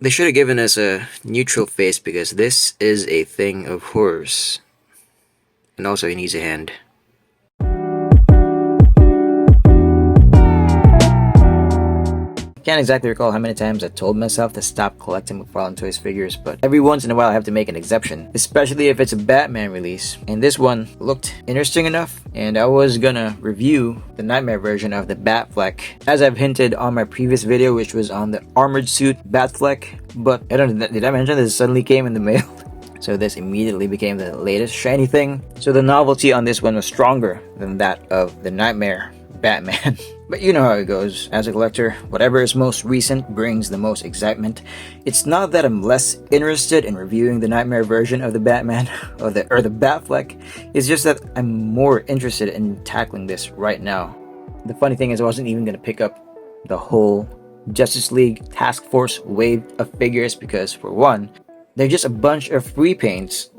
They should have given us a neutral face because this is a thing of horrors. And also he needs a hand. I can't exactly recall how many times I told myself to stop collecting McFarlane Toys figures, but every once in a while I have to make an exception, especially if it's a Batman release. And this one looked interesting enough, and I was gonna review the Nightmare version of the Batfleck, as I've hinted on my previous video, which was on the armored suit Batfleck. But I don't know, did I mention this suddenly came in the mail? So this immediately became the latest shiny thing. So the novelty on this one was stronger than that of the Nightmare Batman. But you know how it goes. As a collector, whatever is most recent brings the most excitement. It's not that I'm less interested in reviewing the Nightmare version of the Batman or the Batfleck. It's just that I'm more interested in tackling this right now. The funny thing is I wasn't even going to pick up the whole Justice League Task Force wave of figures because, for one, they're just a bunch of free paints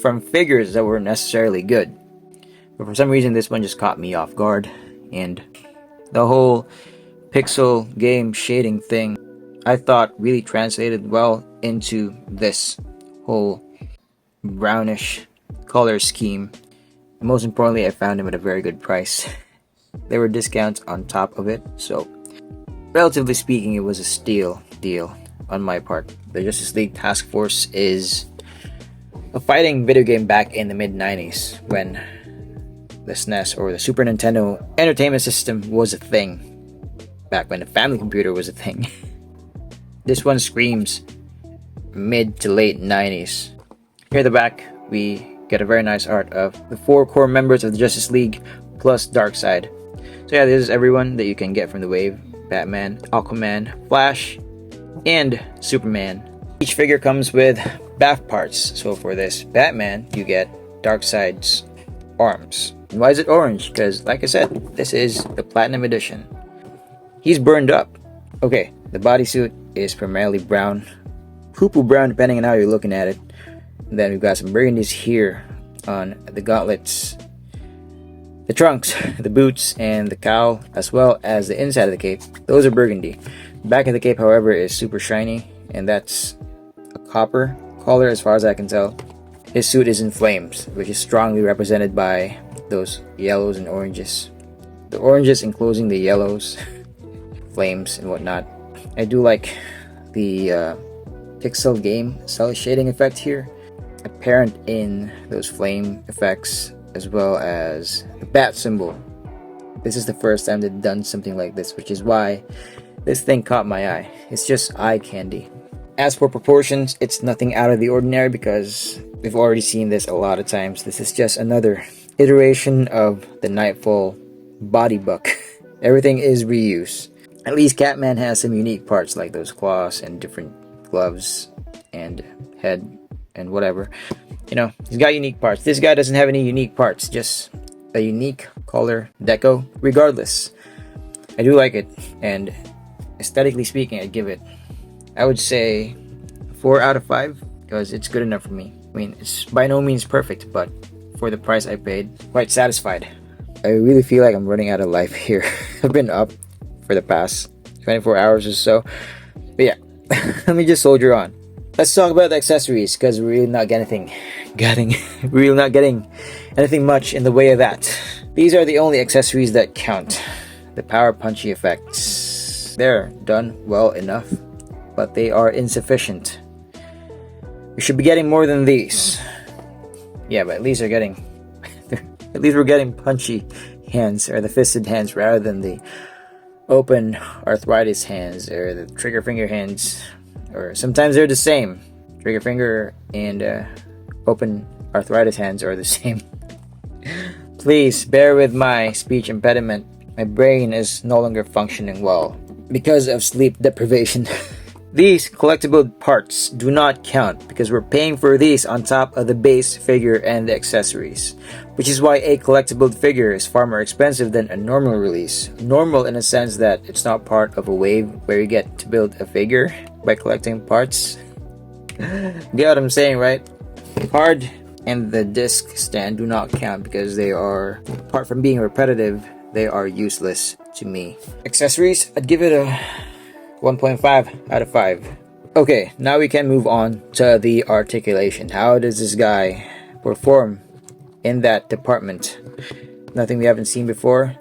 from figures that weren't necessarily good. But for some reason this one just caught me off guard, and the whole pixel game shading thing I thought really translated well into this whole brownish color scheme. And most importantly, I found them at a very good price. There were discounts on top of it, so relatively speaking it was a steal deal on my part. The Justice League Task Force is a fighting video game back in the mid-90s when the SNES or the Super Nintendo Entertainment System was a thing. Back when the family computer was a thing. This one screams mid to late 90s. Here at the back, we get a very nice art of the 4 core members of the Justice League plus Darkseid. So yeah, this is everyone that you can get from the wave. Batman, Aquaman, Flash, and Superman. Each figure comes with bath parts. So for this Batman, you get Darkseid's arms. And why is it orange? Because, like I said, this is the Platinum Edition. He's burned up. Okay, the bodysuit is primarily brown. Poo-poo brown, depending on how you're looking at it. And then we've got some burgundies here on the gauntlets, the trunks, the boots, and the cowl, as well as the inside of the cape. Those are burgundy. The back of the cape, however, is super shiny, and that's a copper color as far as I can tell. His suit is in flames, which is strongly represented by those yellows and oranges. The oranges enclosing the yellows, flames and whatnot. I do like the pixel game cel shading effect here, apparent in those flame effects, as well as the bat symbol. This is the first time they've done something like this, which is why this thing caught my eye. It's just eye candy. As for proportions, it's nothing out of the ordinary because we've already seen this a lot of times. This is just another iteration of the Nightfall body buck. Everything is reuse. At least Catman has some unique parts like those claws and different gloves and head and whatever. You know, he's got unique parts. This guy doesn't have any unique parts, just a unique color deco. Regardless, I do like it, and aesthetically speaking, I'd give it, I would say, 4 out of 5 because it's good enough for me. I mean, it's by no means perfect, but for the price I paid, quite satisfied. I really feel like I'm running out of life here. I've been up for the past 24 hours or so. But yeah, let me just soldier on. Let's talk about the accessories because we're really not getting anything much in the way of that. These are the only accessories that count. The power punchy effects, they're done well enough, but they are insufficient. We should be getting more than these. Yeah, but at least we're getting punchy hands, or the fisted hands, rather than the open arthritis hands or the trigger finger hands, or sometimes they're the same. Trigger finger and open arthritis hands are the same. Please bear with my speech impediment. My brain is no longer functioning well because of sleep deprivation. These collectible parts do not count because we're paying for these on top of the base figure and the accessories, which is why a collectible figure is far more expensive than a normal release. Normal in a sense that it's not part of a wave where you get to build a figure by collecting parts. Get what I'm saying, right? The card and the disc stand do not count because they are, apart from being repetitive, they are useless to me. Accessories, I'd give it a 1.5 out of 5. Okay, now we can move on to the articulation. How does this guy perform in that department? Nothing we haven't seen before,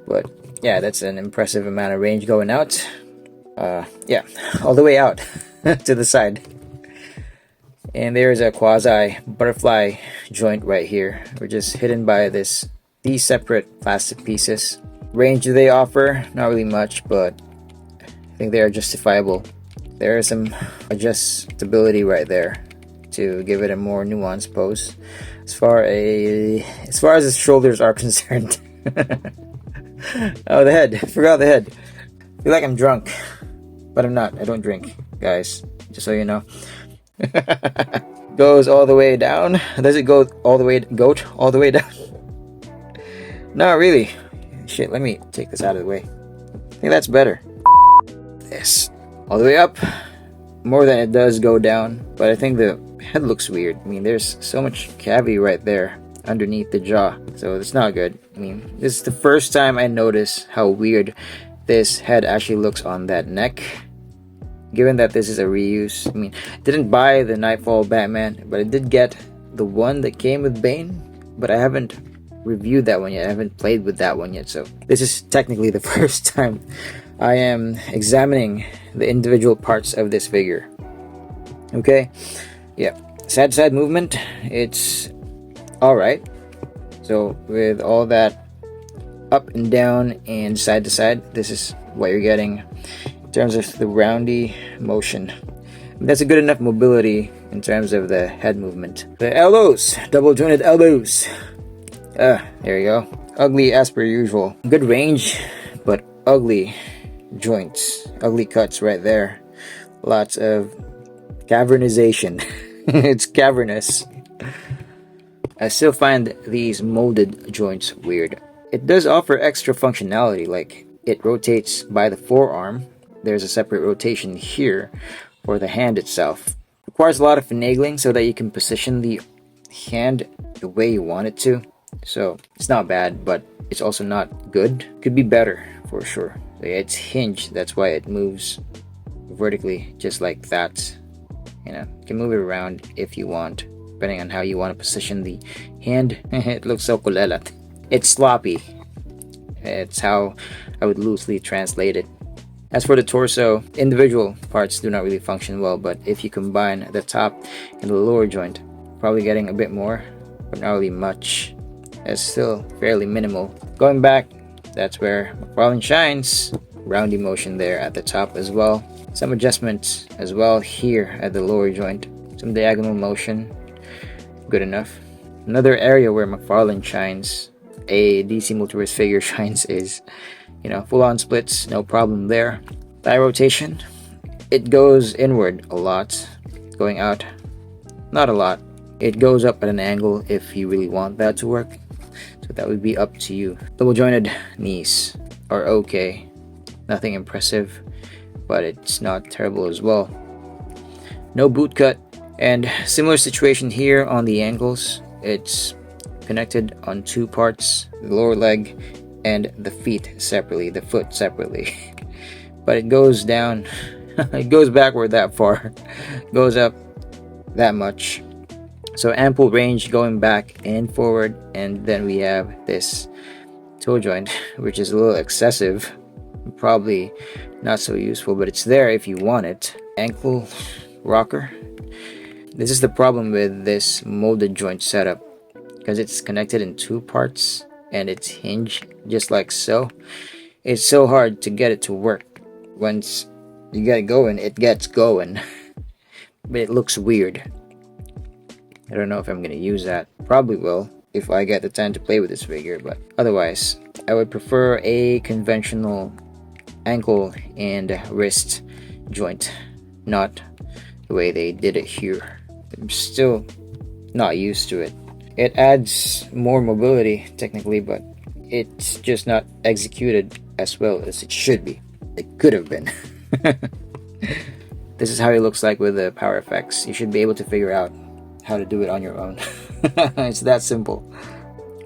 but yeah, that's an impressive amount of range going out. Yeah, all the way out to the side. And there's a quasi butterfly joint right here. We're just hidden by these separate plastic pieces. Range do they offer? Not really much, but I think they are justifiable. There is some adjustability right there to give it a more nuanced pose. As far as his shoulders are concerned. Oh, the head. Forgot the head. I feel like I'm drunk, but I'm not. I don't drink, guys. Just so you know. Goes all the way down. Does it go all the way all the way down? Not really. Shit, let me take this out of the way. I think that's better. This all the way up, more than it does go down, but I think the head looks weird. I mean, there's so much cavity right there underneath the jaw, so it's not good. I mean, this is the first time I notice how weird this head actually looks on that neck. Given that this is a reuse, I mean, didn't buy the Nightfall Batman, but I did get the one that came with Bane, but I haven't reviewed that one yet. I haven't played with that one yet, so this is technically the first time I am examining the individual parts of this figure. Okay, yeah, side movement, it's alright. So with all that up and down and side to side, this is what you're getting in terms of the roundy motion. That's a good enough mobility in terms of the head movement. The elbows, double jointed elbows. There you go. Ugly as per usual. Good range, but ugly joints, ugly cuts right there. Lots of cavernization. It's cavernous. I still find these molded joints weird. It does offer extra functionality, like it rotates by the forearm. There's a separate rotation here for the hand itself. Requires a lot of finagling so that you can position the hand the way you want it to. So it's not bad, but it's also not good. Could be better for sure. So yeah, it's hinged, that's why it moves vertically just like that. You know, you can move it around if you want, depending on how you want to position the hand. It looks so kulelat. It's sloppy. It's how I would loosely translate it. As for the torso, individual parts do not really function well, but if you combine the top and the lower joint, probably getting a bit more, but not really much. It's still fairly minimal. Going back, that's where McFarlane shines. Roundy motion there at the top as well. Some adjustments as well here at the lower joint. Some diagonal motion. Good enough. Another area where McFarlane shines, a DC Multiverse figure shines, is, you know, full-on splits, no problem there. Thigh rotation, it goes inward a lot. Going out, not a lot. It goes up at an angle if you really want that to work. So that would be up to you. Double jointed knees are okay. Nothing impressive, but it's not terrible as well. No boot cut, and similar situation here on the ankles. It's connected on two parts, the lower leg and the feet separately, the foot separately. But it goes down, it goes backward that far, goes up that much. So ample range going back and forward, and then we have this toe joint, which is a little excessive, probably not so useful, but it's there if you want it. Ankle rocker. This is the problem with this molded joint setup, because it's connected in two parts and it's hinged just like so. It's so hard to get it to work. Once you get it going, it gets going. But it looks weird. I don't know if I'm gonna use that. Probably will if I get the time to play with this figure, but otherwise I would prefer a conventional ankle and wrist joint, not the way they did it here. I'm still not used to it. It adds more mobility technically, but it's just not executed as well as it should be. It could have been. This is how it looks like with the power effects. You should be able to figure out how to do it on your own. It's that simple.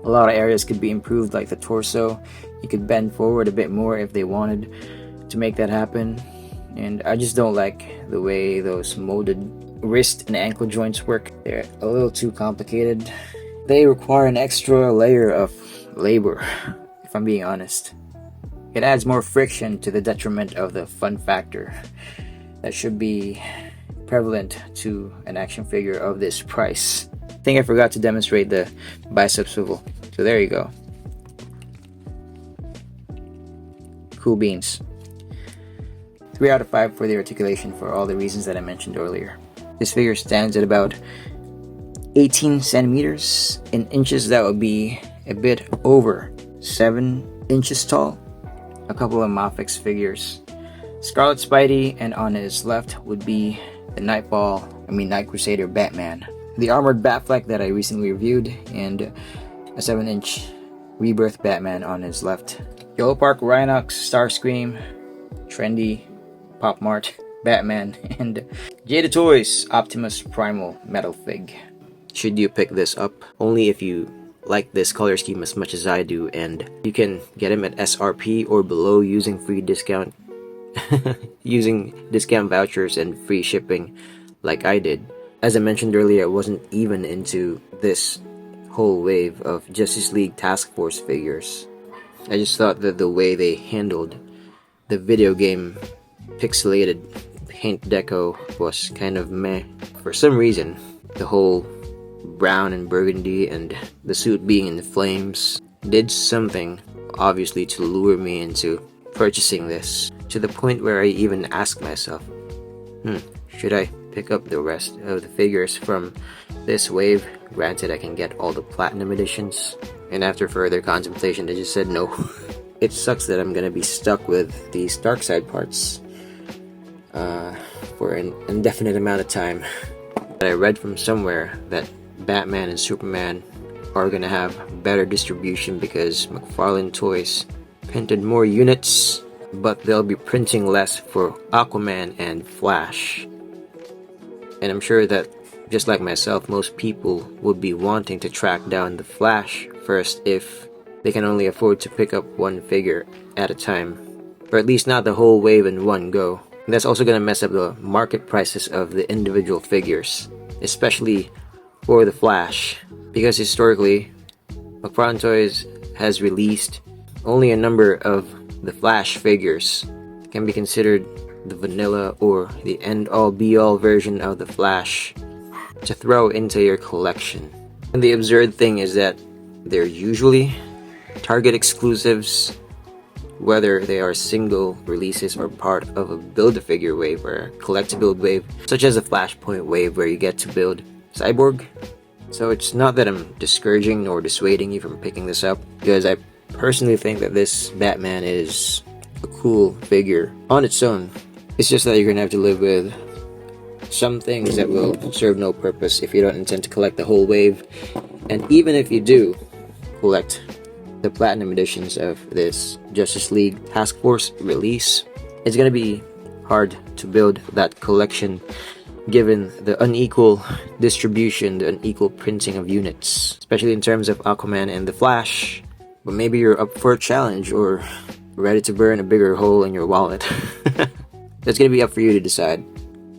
A lot of areas could be improved, like the torso. You could bend forward a bit more if they wanted to make that happen. and I just don't like the way those molded wrist and ankle joints work. They're a little too complicated. They require an extra layer of labor, if I'm being honest. It adds more friction to the detriment of the fun factor that should be prevalent to an action figure of this price. I think I forgot to demonstrate the bicep swivel, so there you go. Cool beans. 3 out of 5 for the articulation for all the reasons that I mentioned earlier. This figure stands at about 18 centimeters. In inches, that would be a bit over 7 inches tall. A couple of Mafex figures. Scarlet Spidey, and on his left would be the Night Crusader Batman. The armored Batfleck that I recently reviewed, and a 7-inch Rebirth Batman on his left. Yellow Park Rhinox, Starscream, Trendy, Pop Mart, Batman, and Jada Toys Optimus Primal Metal Fig. Should you pick this up? Only if you like this color scheme as much as I do, and you can get him at SRP or below using free discount using discount vouchers and free shipping like I did. As I mentioned earlier, I wasn't even into this whole wave of Justice League Task Force figures. I just thought that the way they handled the video game pixelated paint deco was kind of meh. For some reason, the whole brown and burgundy and the suit being in the flames did something, obviously, to lure me into purchasing this, to the point where I even asked myself, should I pick up the rest of the figures from this wave? Granted, I can get all the platinum editions, and after further contemplation I just said no. It sucks that I'm gonna be stuck with these Darkseid parts for an indefinite amount of time. But I read from somewhere that Batman and Superman are gonna have better distribution because McFarlane Toys printed more units, but they'll be printing less for Aquaman and Flash. And I'm sure that, just like myself, most people would be wanting to track down the Flash first if they can only afford to pick up one figure at a time, or at least not the whole wave in one go. And that's also going to mess up the market prices of the individual figures, especially for the Flash, because historically McFarlane Toys has released only a number of the Flash figures that can be considered the vanilla or the end-all be-all version of the Flash to throw into your collection. And the absurd thing is that they're usually Target exclusives, whether they are single releases or part of a build-a-figure wave or a collectible wave, such as a Flashpoint wave where you get to build Cyborg. So it's not that I'm discouraging or dissuading you from picking this up, because I personally think that this Batman is a cool figure on its own. It's just that you're gonna have to live with some things that will serve no purpose if you don't intend to collect the whole wave. And even if you do collect the platinum editions of this Justice League Task Force release, it's gonna be hard to build that collection given the unequal distribution, the unequal printing of units, especially in terms of Aquaman and the Flash. But maybe you're up for a challenge or ready to burn a bigger hole in your wallet. That's gonna be up for you to decide.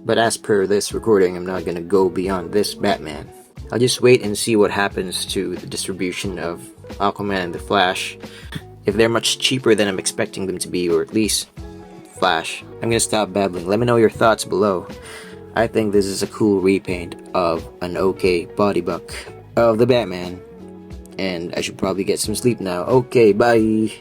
But as per this recording, I'm not gonna go beyond this Batman. I'll just wait and see what happens to the distribution of Aquaman and the Flash. If they're much cheaper than I'm expecting them to be, or at least Flash, I'm gonna stop babbling. Let me know your thoughts below. I think this is a cool repaint of an okay body buck of the Batman. And I should probably get some sleep now. Okay, bye!